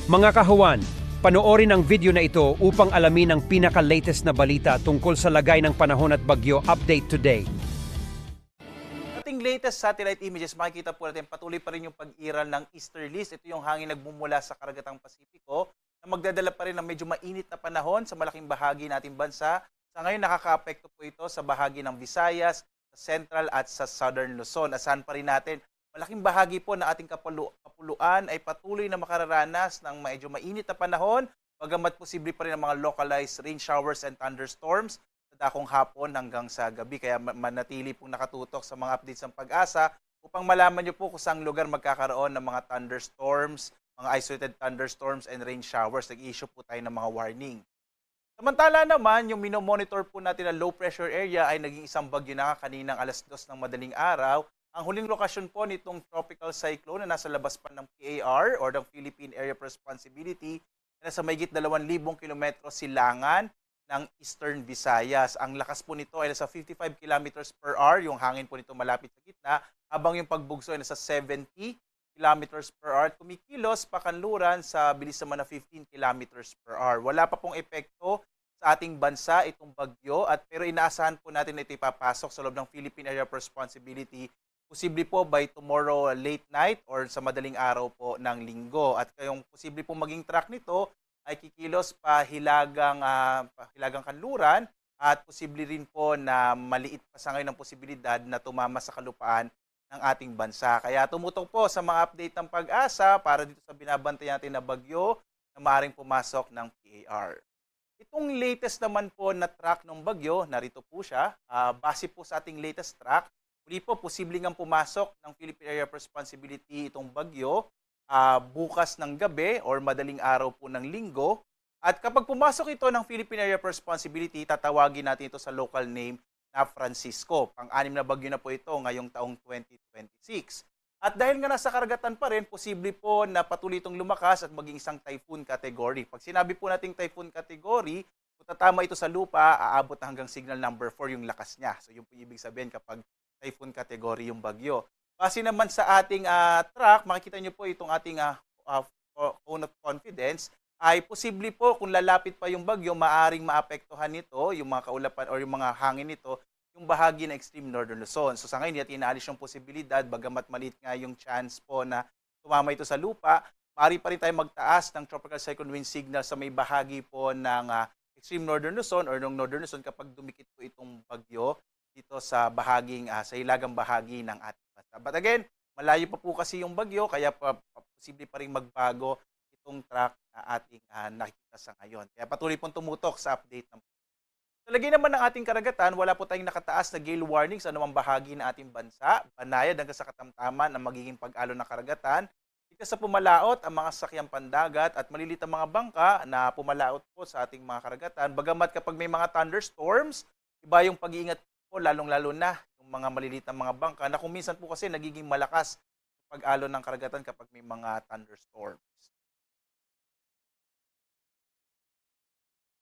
Mga kahuwan, panoorin ang video na ito upang alamin ang pinaka-latest na balita tungkol sa lagay ng panahon at bagyo update today. Ating latest satellite images, makikita po natin patuloy pa rin yung pag-iral ng easterlies. Ito yung hangin nagmumula sa karagatang Pasipiko na magdadala pa rin ng medyo mainit na panahon sa malaking bahagi nating bansa. Sa ngayon, nakaka-apekto po ito sa bahagi ng Visayas, sa Central at sa Southern Luzon. Asahan pa rin natin, malaking bahagi po ng ating kapuluan ay patuloy na makararanas ng medyo mainit na panahon, bagamat posible pa rin ang mga localized rain showers and thunderstorms sa dakong hapon hanggang sa gabi. Kaya manatili pong nakatutok sa mga updates ng Pag-asa upang malaman nyo po kung saang lugar magkakaroon ng mga thunderstorms, mga isolated thunderstorms and rain showers. Nag-issue po tayo ng mga warning. Samantala naman, yung minomonitor po natin na low pressure area ay naging isang bagyo na kaninang alas 2 ng madaling araw. Ang huling lokasyon po nitong tropical cyclone na nasa labas pa ng PAR or ng Philippine Area of Responsibility na nasa mahigit 2,000 kilometro silangan ng Eastern Visayas. Ang lakas po nito ay nasa 55 kilometers per hour, yung hangin po nito malapit sa gitna, habang yung pagbugso ay nasa 70 kilometers per hour. Kumikilos pakanluran sa bilis naman na 15 kilometers per hour. Wala pa pong epekto sa ating bansa itong bagyo, pero inaasahan po natin na ito ipapasok sa loob ng Philippine Area of Responsibility posible po by tomorrow late night or sa madaling araw po ng linggo. At kayong posible po maging track nito ay kikilos hilagang kanluran at posible rin po na maliit pa sa ngayon ang posibilidad na tumama sa kalupaan ng ating bansa. Kaya tumutok po sa mga update ng Pag-asa para dito sa binabantay natin na bagyo na maaaring pumasok ng PAR. Itong latest naman po na track ng bagyo, narito po siya. Base po sa ating latest track, muli po, posibleng ang pumasok ng Philippine Area of Responsibility itong bagyo bukas ng gabi or madaling araw po ng linggo. At kapag pumasok ito ng Philippine Area of Responsibility, tatawagin natin ito sa local name na Francisco. Pang-anim na bagyo na po ito ngayong taong 2026. At dahil nga nasa karagatan pa rin, posible po na patuloy itong lumakas at maging isang typhoon category. Pag sinabi po nating typhoon category, kung tatama ito sa lupa, aabot na hanggang signal number 4 yung lakas niya. So yun po ibig sabihin kapag typhoon category yung bagyo. Kasi naman sa ating track, makikita nyo po itong ating cone of confidence, ay posible po kung lalapit pa yung bagyo, maaring maapektuhan nito, yung mga kaulapan or yung mga hangin nito, yung bahagi ng extreme northern Luzon. So sa ngayon, hindi inaalis yung posibilidad, bagamat maliit nga yung chance po na tumama ito sa lupa, maaari pa rin tayo magtaas ng tropical cyclone wind signal sa may bahagi po ng extreme northern Luzon or ng northern Luzon kapag dumikit po itong bagyo dito sa sa hilagang bahagi ng ating bansa. But again, malayo pa po kasi yung bagyo, kaya posible pa rin magbago itong track na ating nakikita sa ngayon. Kaya patuloy pong tumutok sa update ng sa lagay naman ng ating karagatan, wala po tayong nakataas na gale warning sa anumang bahagi ng ating bansa. Banayad hanggang sa katamtaman ang magiging pag-alon ng karagatan. Dito sa pumalaot, ang mga sasakyang pandagat at malilit ang mga bangka na pumalaot po sa ating mga karagatan. Bagamat kapag may mga thunderstorms, iba yung pag-iingat po, lalong-lalo na yung mga malilit na mga bangka na kung minsan po kasi nagiging malakas pag-alon ng karagatan kapag may mga thunderstorms.